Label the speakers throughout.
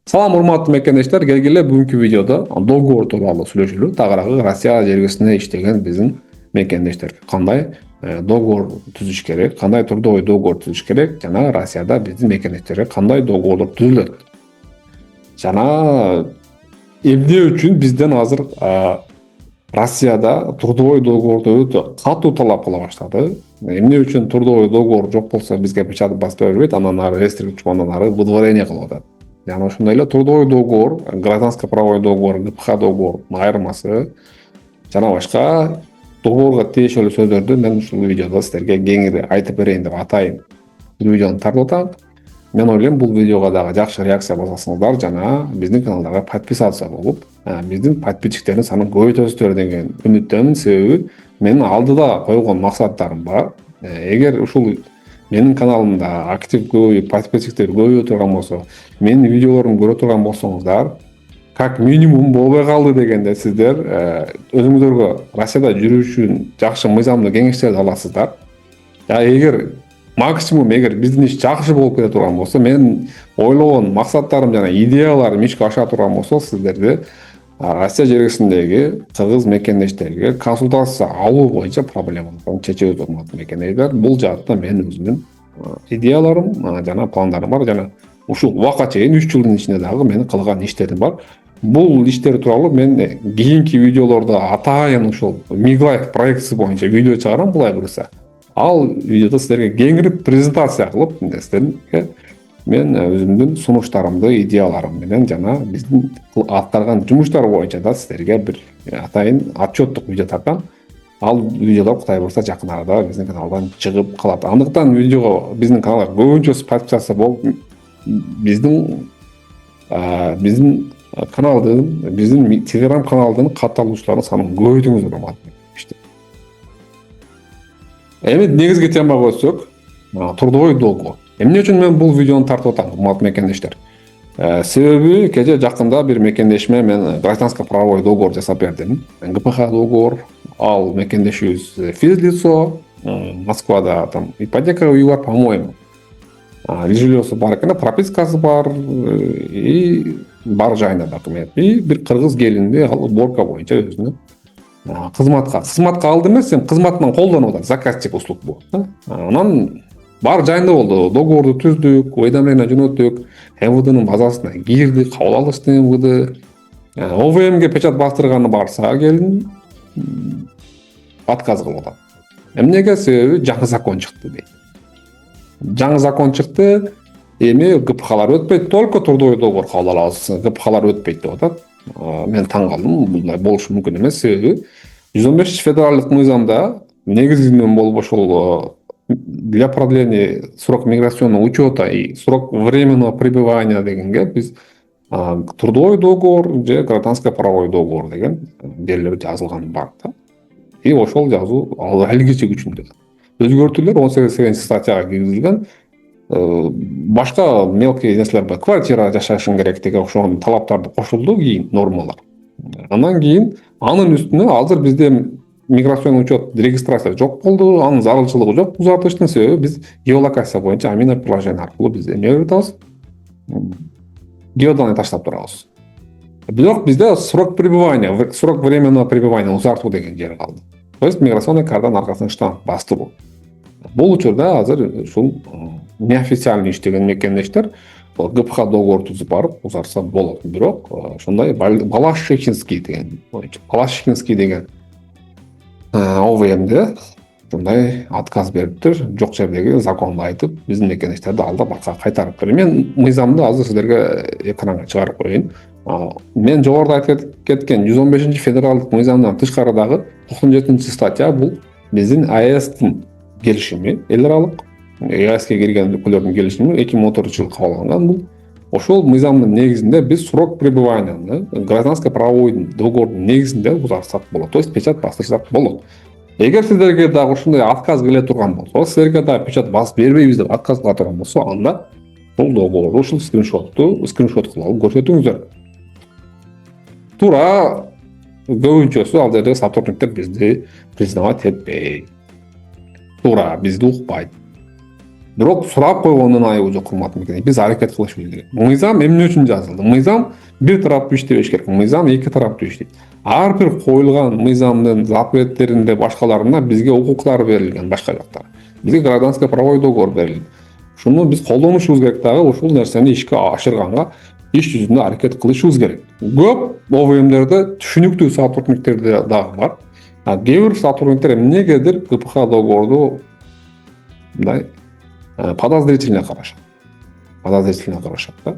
Speaker 1: Салам урматтуу мекендештер, келгиле бүгүнкү видеодо договор тууралуу сүйлөшөлү. Тагыраагы Россия жергесинде иштеген биздин мекендештер кандай договор түзүш керек, кандай трудовой договор түзүш керек жана Россияда биздин мекендештерге кандай договордор түзүлөт. Жана эмне үчүн бизден азыр Россияда трудовой договорду өтө катуу талап кыла баштады. Эмне үчүн трудовой договор жок болсо бизге печать басып бербейт, андан ары рестрикчу, андан ары выдворение кылып атат. Жана ошондой эле трудовой договор, гражданско правовой договор, ГПХ договор айырмасы жана башка договорго тиешелүү сөздөрдү мен ушул видеодо силерге кеңири айтып берейин деп атайын. Бул видеону тартып атам. Мен ойлойм бул видеого дагы жакшы реакция жасасаңыздар жана биздин каналдарга подписация болуп, биздин подписчиктердин санын көбөйтөсүздөр деген үмүттөмүн. Себеби менин алдыда койгон максаттарым бар. Эгер ушул менин каналымда актив көбөйүп, подписчиктер көбөйө турган болсо, менин видеолорумду көрө турган болсоңуздар, как минимум болбой калды дегенде сиздер өзүңүздөргө Россияда жүрүү үчүн жакшы мыйзамдуу кеңештерди аласыздар. Эгер максимум биздин иш жакшы болуп кете турган болсо, мен ойлогон максаттарым жана идеяларым ишке аша турган болсо, сиздерди Россия жергесиндеги кыргыз мекендештерге консультация алуу боюнча проблемаларды чечебиз урматтуу мекендештер. Бул жаатта менин өзүмдүн идеяларым жана пландарым бар жана ушул убакка чейин 3 жылдын ичинде дагы менин кылган иштерим бар. Бул иштер тууралуу мен кийинки видеолордо атайын ушул Миглайф проектиси боюнча видео чыгарам, булай буюрса. Ал видеодо силерге кеңири презентация кылып, силерге мен өзүмдүн сунуштарымды, идеяларым менен жана биздин аткарган жумуштар боюнча да силерге бир атайын отчеттук видео тартам. Ал видеолор Кудай буюрса жакын арада биздин каналдан чыгып калат. Андыктан видеого биздин каналга көбүнчөсү подписация болуп, биздин каналдын, биздин Telegram каналдын катталуучуларынын санын көбөйтүңүздөр урматтуу. Эми негизги темага өтсөк, трудовой договор. Эмне үчүн мен бул видеону тартып атам, урматтуу мекендештер? Себеби кече жакында бир мекендешиме мен гражданско правовой договор жасап бердим. ГПХ договор, ал мекендешибиз физлицо, Москвада там ипотека үйү бар, по-моему. Жильёсу бар экен, пропискасы бар и бар жайында документ. И бир кыргыз келинди ал уборка боюнча өзүнө кызматка алды эмес, кызматынан колдонуп атат, заказчик услуг бул. Анан бар жайында болду. Договорду түздүк, уведомление жөнөттүк, МВДнын базасына кирди, кабыл алышты МВД. ОВМге печать бастырганы барса келин отказ кылып атат. Эмнеге? Себеби жаңы закон чыкты дейт. Жаңы закон чыкты, эми ГПХлар өтпөйт, только трудовой договор кабыл алабыз, ГПХлар өтпөйт деп атат. Мен таң калдым, мындай болушу мүмкүн эмес. Себеби 115 федералдык мыйзамда негизинен болуп ошол для продления срок миграционного учета и срок временного пребывания дегенге биз трудовой договор же гражданско правовой договор деген жерлер жазылган бар да. И ошол жазуу алгача күчүндө. Өзгөртүүлөр 18 статьяга киргизилген. Башка мелкий нерселер бар. Квартира жашашың керек деген окшогон талаптарды кошулду кийин нормалар. Андан кийин анын үстүнө азыр бизде миграционный учет регистрация жок болду, анын зарылчылыгы жок узартыштын. Себеби биз геолокация боюнча амина приложение аркылуу биз эме берип атабыз, геоданный таштап турабыз. Бирок бизде срок пребывания, срок временного пребывания узартуу деген жер калды. То есть миграционный карданын аркасынан штамп бастыруу. Бул учурда азыр ушул неофициальный иштеген мекендештер ГПХ договор түзүп барып узартса болот. Бирок ошондой Балашихинский деген боюнча, Балашихинский деген ОВМде ушундай отказ бериптир, жок жердеги законду айтып, биздин мекендештерди алдап аркага кайтарыптыр. Мен мыйзамды азыр силерге экранга чыгарып коеюн. Мен жогоруда айтып кеткен 115 федералдык мыйзамдан тышкарыдагы 97 статья бул биздин АЭСтин келишими, эл аралык АЭСке кирген өлкөлөрдүн келишими 2014-жылы кабыл алынган. Бул ошол мыйзамдын негизинде биз срок пребыванияны гражданско правовой договордун негизинде узартсак болот. То есть печать бастырсак болот. Эгер сиздерге дагы ушундай отказ келе турган болсо, силерге дагы печать басып бербейбиз деп отказ кыла турган болсо, анда бул договорду ушул скриншот кылып алып көрсөтүңүздөр. Туура көбүнчөсү ал жерде сотрудниктер бизди признавать этпейт. Туура бизди укпайт. Бирок сурап койгондун айыбы жок, урматтуу мекендештер. Биз аракет кылышыбыз керек. Мыйзам эмне үчүн жазылды? Мыйзам бир тараптуу иштебеш керек. Мыйзам эки тараптуу иштейт. Ар бир коюлган мыйзамдын запреттеринде башкаларына бизге укуктар берилген, башка жактар. Бизге гражданский правовой договор берилген. Ушуну биз колдонушубуз керек дагы, ушул нерсени ишке ашырганга иш жүзүндө аракет кылышыбыз керек. Көп ОВМдерде түшүнүктүү сотрудниктер дагы бар. Кээ бир сотрудниктер эмнегедир КПХ договорду мындай подозрительно карашат. Подозрительно карашат да.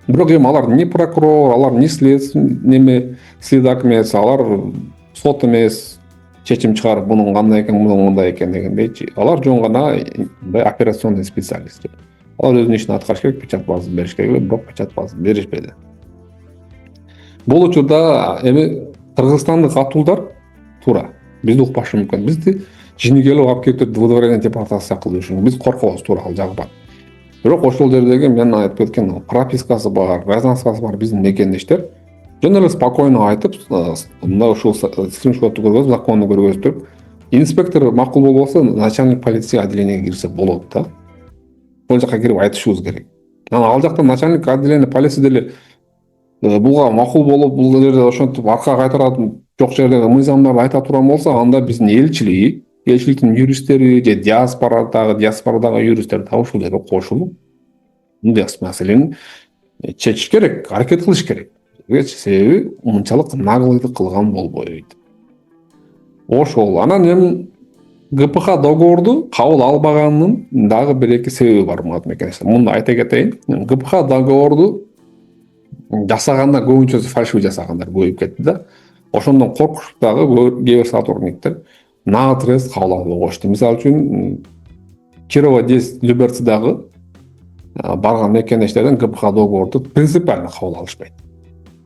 Speaker 1: Бирок эми алар не прокурор, алар не следак эмес, алар сот эмес, чечим чыгарып мунун кандай экен, мунун мындай экен дегендейчи. Алар жөн гана мындай операционный специалист. Алар өзүнүн ишин аткарыш керек, печать базасын бериш керек, бирок печать базасын беришпеди. Бул учурда эми кыргызстандык атуулдар туура бизди укпашы мүмкүн. Бизди жинигелеп алып келип выдворение депортация кылып жүрүшүн биз коркобуз, туура, ал жагы бар. Бирок ошол жердеги мен айтып кеткен пропискасы бар, гражданскасы бар биздин мекендештер жөн эле спокойно айтып, мына ушул скриншотту көргөзүп, законду көргөзүп, инспектор макул болбосо начальник полиция отделениеге кирсе болот да. Ошол жака кирип айтышыбыз керек. Анан ал жакта начальник отделение полиция деле буга макул болуп, бул жерде ошентип арка кайтарат, жок жердеги мыйзамдарды айта турган болсо, анда биздин элчиликтин юристтери же диаспорадагы юристтер да ушул жерге кошулуп, мындай маселени чечиш керек, аракет кылыш керек. Себеби мынчалык наглыйдык кылган болбойт. Ошол. Анан эми ГПХ договорду кабыл албаганынын дагы бир эки себеби бар, урматтуу мекендештер. Муну айта кетейин. ГПХ договорду жасаганда көбүнчөсү фальшивый жасагандар көбөйүп кетти да. Ошондон коркушуп дагы кээ бир сотрудниктер наотрез кабыл албай коюшту. Мисалы үчүн Кирова 10 Люберцидагы барган мекендештерден ГПХ договорду принципиально кабыл алышпайт.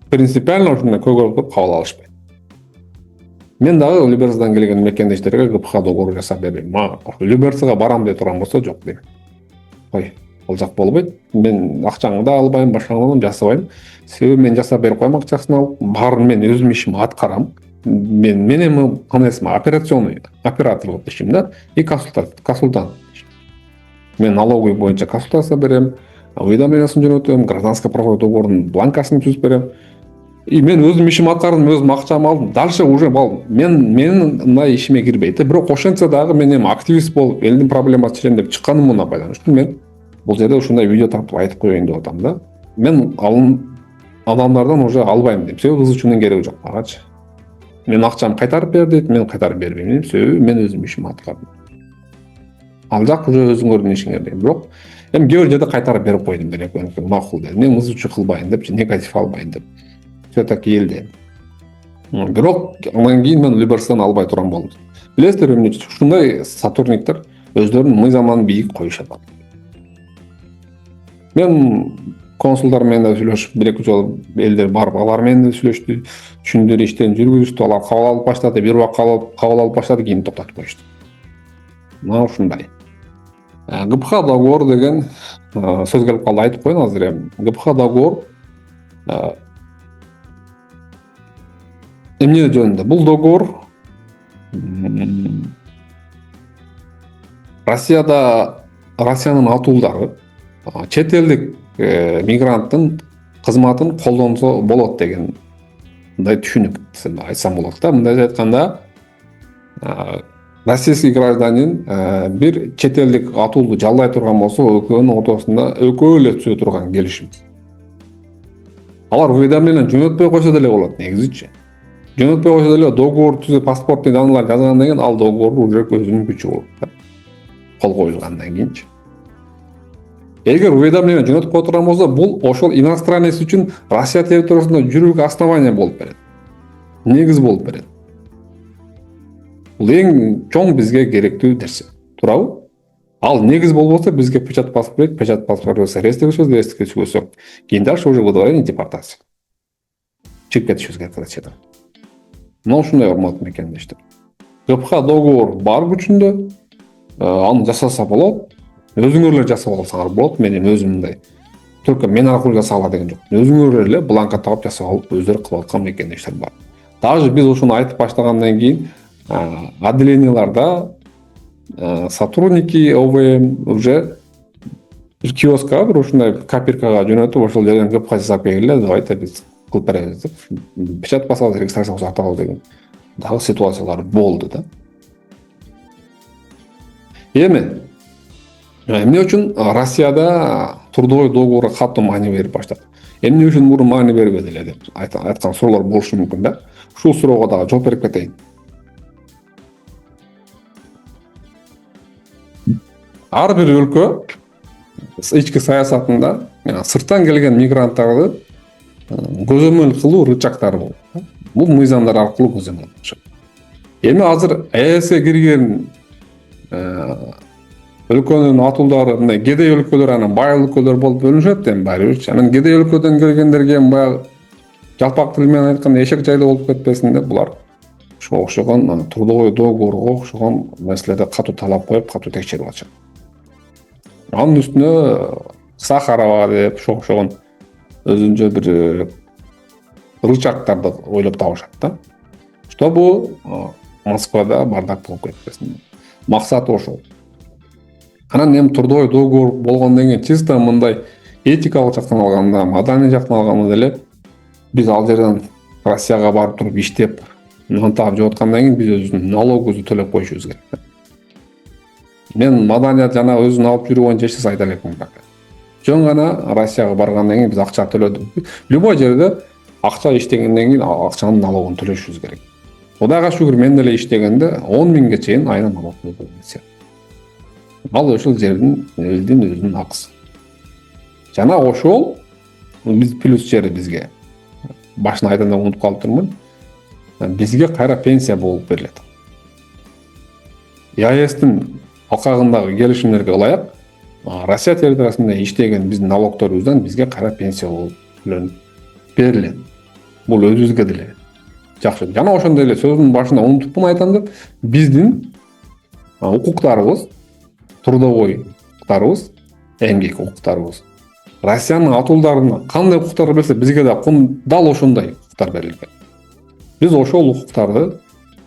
Speaker 1: Принципиально ушундай көйгөйлүк кабыл алышпайт. Мен дагы Люберциядан келген мекендештерге ГПХ договор жасап бербейм. Люберцияга барам деп турган болсо жок дейм. Кой, ал жак болбойт. Мен акчаңды да албайм, башканы да жасабайм. Себеби мен жасап берип коем акчасын алып, баарын мен өзүм ишимди аткарам. Мен эми кандайсым, операционный оператор болуп ишим да, и консультант. Мен налоговый боюнча консультация берем, уведомлениясын жөнөтөм, гражданский правовой договордун бланкасын түзүп берем. И мен өзүм ишимди аткардым, өзүм акчамды алдым. Дальше уже менин мына ишиме кирбейт. Бирок ошентсе дагы мен эми активист болуп, элдин проблемасын чечем деп чыкканымдан байланыштуу мен бул жерде ушундай видео тартып айтып коеюн деп атам да. Мен адамдардан уже албайм дейм. Себеби кызычуунун кереги жок магачы. Мен акчамды кайтарып бер дейт, мен кайтарып бербейм дейм. Себеби мен өзүм ишимди аткардым. Ал жак уже өзүңөрдүн ишиңер дейм. Бирок эми кээ бир жерде кайтарып берип койдум деле, макул дедим. Мен мызычуу кылбайын деп, негатив албайын деп. Все-таки элден. Бирок андан кийин мен Люберциядан албай турган болдум. Билесиздер эмне? Ушундай сотрудниктер өздөрүнүн мыйзамын бийик коюшат. Мен консулдар менен да сүйлөшүп, бир эки жолу элдер барып, алар менен да сүйлөштү, түшүндүр, иштен жүргүздү, алар кабыл алып баштады, бир убак кабыл алып баштады, кийин токтотуп коюшту. Мына ушундай. ГПХ договор деген сөз келип калды, айтып коеюн азыр эми. ГПХ договор эмне жөнүндө? Бул договор Россиянын атуулдары чет элдик мигранттын кызматын колдонсо болот деген мындай түшүнүк айтсам болот да. Мындай айтканда, российский гражданин бир чет элдик атуулду жалдай турган болсо, экөөнүн ортосунда экөө эле түзө турган келишим. Алар уведомление жөнөтпөй койсо деле болот негизичи. Жөнөтпөй койсо деле договор түзүп, паспорттун данылар жазгандан кийин ал договор уже өзүнүн күчү болот. Кол коюлгандан кийинчи. Эгер уведомление жөнөтүп кое турган болсо, бул ошол иностранец үчүн Россия территориясында жүрүүгө основание болуп берет. Негиз болуп берет. Бул эң чоң бизге керектүү нерсе. Туурабы? Ал негиз болбосо бизге печать паспорт берет, печать паспорт берсе рестке түшөсөк, кийин дальше уже выдворение депортация. Чыгып кетишибиз керек Россиядан. Мына ушундай, урматтуу мекендештер. ГПХ договор бар күчүндө, аны жасаса болот. Өзүңөр эле жасап алсаңар болот. Мен өзүм мындай только мен аркылуу жасала деген жок. Өзүңөр эле бланка тагып жасап алып өздөрү кылып аткан мекендештер бар. Даже биз ушуну айтып баштагандан кийин отделенияларда сотрудники ОВМ уже бир киоскка бир ушундай копиркага жөнөтүп ошол жерден көп кайсы сап келгиле, давайте биз кылып беребиз деп печать басабыз, регистрация сактабыз деген дагы ситуациялар болду да. Эми эмне үчүн Россияда трудовой договорго катуу маани берип баштады? Эмне үчүн мурун маани бербеди эле деп айткан суроолор болушу мүмкүн да. Ушул суроого дагы жооп берип кетейин. Ар бир өлкө ички саясатында сырттан келген мигранттарды көзөмөл кылуу рычагдары болот. Бул мыйзамдар аркылуу көзөмөл кылышат. Эми азыр ЭСке кирген өлкөнүн атуулдары мындай кедей өлкөлөр, анан бай өлкөлөр болуп бөлүнүшөт эми баары бир. Анан кедей өлкөдөн келгендерге баягы жалпак тил менен айтканда эшек жайлы болуп кетпесин деп булар ошого окшогон трудовой договорго окшогон маселеде катуу талап коюп, катуу текшерип атышат. Анын үстүнө Сахарова деп окшогон өзүнчө бир рычагдарды ойлоп табышат да. Чтобы Москвада бардак болуп кетпесин. Максаты ошол. Анан эми трудовой договор болгондон кийин чисто мындай этикалык жактан алганда, маданий жактан алганда деле биз ал жерден Россияга барып туруп иштеп, нан таап жеп аткандан кийин биз өзүбүздүн налогубузду төлөп коюшубуз керек. Мен маданият жана өзүн алып жүрүү боюнча эч нерсе айта элекмин. Жөн гана Россияга баргандан кийин биз акча төлөдүк. Любой жерде акча иштегенден кийин акчанын налогун төлөшүбүз керек. Кудайга шүгүр мен деле иштегенде 10 миңге чейин айына налог төлөдүм. Ал ошол жердин элдин өзүнүн акысы. Жана ошол биз плюс жери бизге. Башына айтганда унутуп калыптырмын. Бизге кайра пенсия болуп берилет. ЕАЭСтин алкагындагы келишимдерге ылайык Россия территориясында иштеген биздин налогторубуздан бизге кайра пенсия болуп берилет. Бул өзүбүзгө деле жакшы. Жана ошондой эле сөздүн башында унутупмун айтам деп, биздин укуктарыбыз, трудовой укуктарыбыз, эмгек укуктарыбыз Россиянын атуулдарына кандай укуктар берсе, бизге да дал ошондой укуктар берилген. Биз ошол укуктарды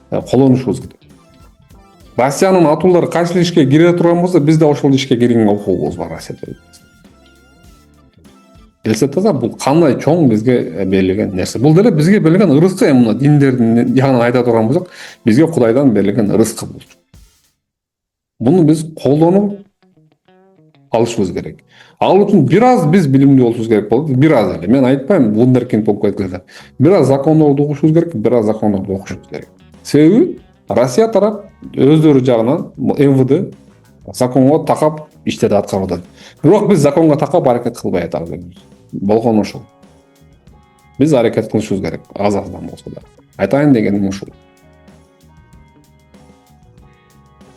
Speaker 1: колдонушубуз керек. Россиянын атуулдары кайсы ишке кире турган болсо, биз да ошол ишке кирген укугубуз бар Россияда. Келсе таза бул кандай чоң бизге берилген нерсе. Бул деле бизге берилген ырыскы, эми мына диндердин жагынан айта турган болсок, бизге Кудайдан берилген ырыскы бул. Буну биз колдонуп алышыбыз керек. Ал үчүн бир аз биз билимдүү болушубуз керек болот. Бир аз эле. Мен айтпайм вундеркинд болуп кеткиле. Бир аз закондорду окушубуз керек, бир аз закондорду окушубуз керек. Себеби Россия тарап өздөрү жагынан МВД законго такап иштерди аткарып атат. Бирок биз законго такап аракет кылбай атабыз. Болгону ошол. Биз аракет кылышыбыз керек, аз-аздан болсо да. Айтайын дегеним ушул.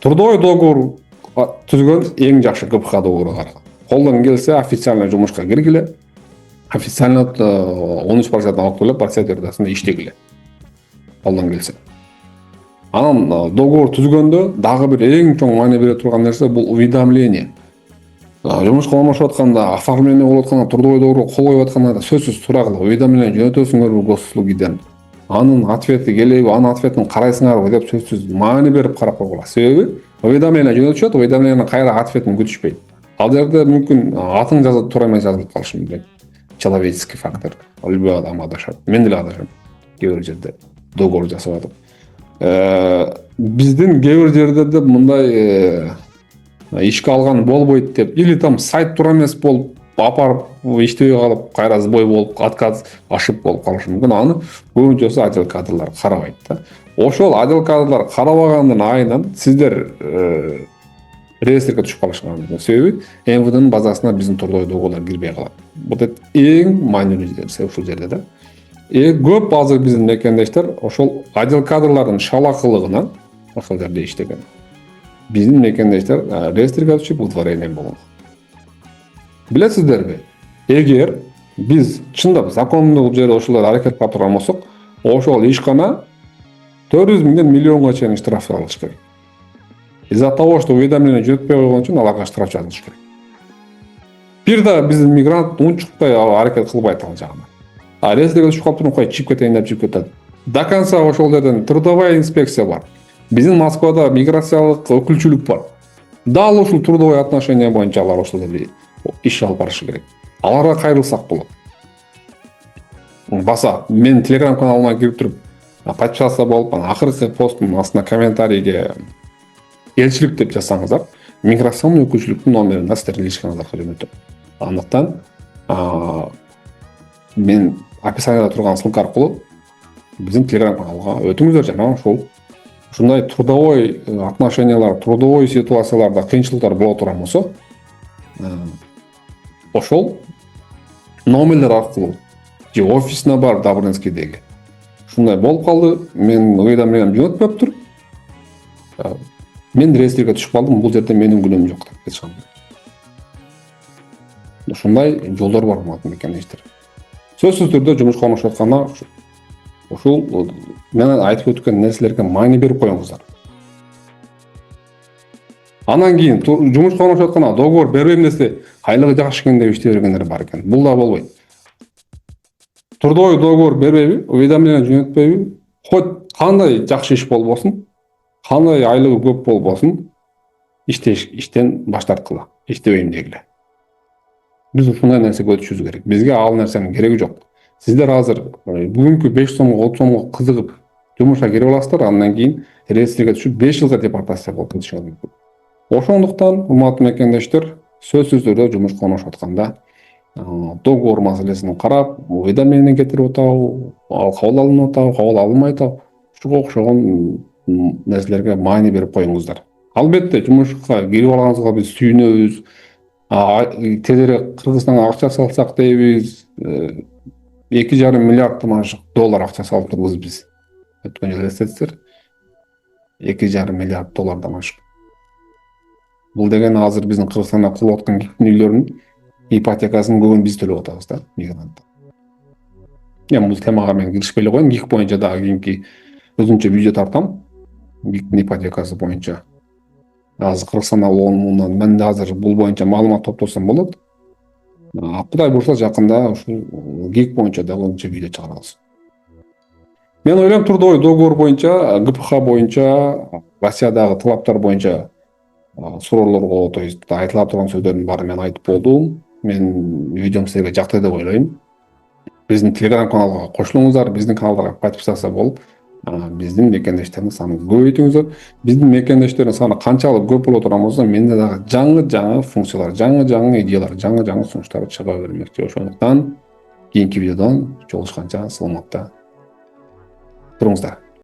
Speaker 1: Трудовой договор түзгөн эң жакшы КПХ договору кара. Колдон келсе официально жумушка киргиле. Официально 13% налог төлөп Россия территориясында иштегиле. Колдон келсе. Анан договор түзгөндө дагы бир эң чоң маани бере турган нерсе бул уведомление. Жумушка алмашып атканда, оформление болуп атканда, трудовой договорго кол коюп атканда сөзсүз сурагыла уведомление жөнөтөсүңөрбү госуслугиден. Анын ответи келеби, анын ответин карайсыңарбы деп сөзсүз маани берип карап койгула. Себеби уведомление жөнөтүшөт, уведомлениенин кайра ответин күтүшпөйт. Ал жерде мүмкүн атың жазып туура эмес жазылып калышы мүмкүн. Человеческий фактор. Любой адам адашат. Мен деле адашам. Кээ бир жерде договор жасап атып. Биздин кээ бир жерлерде мындай ишке алган болбойт деп, или там сайт туура эмес болуп, апарып иштебей калып, кайра сбой болуп, отказ, ошибка болуп калышы мүмкүн. Аны көбүнчөсү отдел кадрлар карабайт да. Ошол отдел кадрлар карабаганын айынан сиздер реестрге түшүп калышыңар. Себеби МВДнын базасына биздин трудовой договорлор кирбей калат. Бул эң маанилүү нерсе ушул жерде да. Көп азыр биздин мекендештер ошол отдел кадрлардын шалакылыгынан ошол жерде иштеген. Биздин мекендештер реестрге түшүп удворение болгон. Билесиздерби? Эгер биз чындап закондуу жерде ошолор аракет кылып турган болсок, ошол ишкана 400 миңден миллионго чейин штраф алыш керек. Из-за того, что уведомление жөнөтпөй койгон үчүн аларга штраф жазылыш керек. Бир да биздин мигрант унчуктай аракет кылбайт ал жагына. Реестрге түшүп калып туруп, кой чип кетейин деп чип кетет. До конца ошол жерден трудовая инспекция бар. Биздин Москвада миграциялык өкүлчүлүк бар. Дал ушул трудовой отношения боюнча алар ошол жерде иш алып барышы керек. Аларга кайрылсак болот. Баса мен Telegram каналыма кирип туруп подписаться болуп, акыркы посттун астына комментарийге элчилик деп жазсаңыздар, миграцион өкүлчүлүктүн номерине сиздер илишкениңиз аркылуу жөнөтөм. Андыктан мен описанияда турган ссылка аркылуу биздин Telegram каналга өтүңүздөр жана ушундай трудовой отношениялар, трудовой ситуацияларда кыйынчылыктар боло турган болсо, ошол номерлер аркылуу же офисине барып Добрынскийдеги ушундай болуп калды, мен уведомлением жөнөтпөптүр. Мен реестрге түшүп калдым, бул жерде менин күнөөм жок деп айтышкан. Ушундай жолдор бар мекендештер. Сөзсүз түрдө жумушка орношуп атканда ушул мен айтып өткөн нерселерге маани берип коюңуздар. Анан кийин жумушка орношуп атканда договор бербейм десе, айлыгы жакшы экен деп иштей бергендер бар экен. Бул да болбойт. Трудовой договор бербейби, уведомление жөнөтпөйбү, хоть кандай жакшы иш болбосун, кандай айлыгы көп болбосун, иштен баш тарткыла, иштебейм дегиле. Биз ушундай нерсеге өтүшүбүз керек. Бизге ал нерсенин кереги жок. Сиздер азыр бүгүнкү 5 сомго 30 сомго кызыгып жумушка кирип аласыздар, андан кийин реестрге түшүп 5 жылга депортация болуп кетишиңиз мүмкүн. Ошондуктан урматтуу мекендештер, сөзсүз түрдө жумушка орношуп атканда договор маселесин карап, уведомление кетирип атабы, ал кабыл алынып атабы, кабыл алынбай атабы, ушуга окшогон нерселерге маани берип коюңуздар. Албетте жумушка кирип алганыңызга биз сүйүнөбүз. Тезирээк Кыргызстанга акча салсак дейбиз. 2,5 миллиард доллар акча салыптырбыз биз. Өткөн жылы эстетсиздер. 2,5 миллиард доллардан ашык. Бул деген азыр биздин Кыргызстанда курулуп аткан гиктин үйлөрүнүн ипотекасын көбүн биз төлөп атабыз да, мигранттар. Эми бул темага мен киришпей эле коеюн, гик боюнча дагы кийинки өзүнчө видео тартам. Гиктин ипотекасы боюнча. Азыр Кыргызстанда болгонунан мен азыр бул боюнча маалымат топтосом болот. Кудай буйрса жакында ушул гик боюнча дагы өзүнчө видео чыгарабыз. Мен ойлойм, трудовой договор боюнча, ГПХ боюнча, Россиядагы талаптар боюнча суроолорго, то есть айтылып турган сөздөрдүн баарын мен айтып болдум. Мен видеом силерге жакты деп ойлойм. Биздин Telegram каналга кошулуңуздар, биздин каналдарга подписаться болуп, биздин мекендештердин санын көбөйтүңүздөр. Биздин мекендештердин саны канчалык көп боло турган болсо, менде дагы жаңы функциялар, жаңы идеялар, жаңы сунуштар чыга бермекчи. Ошондуктан кийинки видеодон жолугушканча саламатта туруңуздар.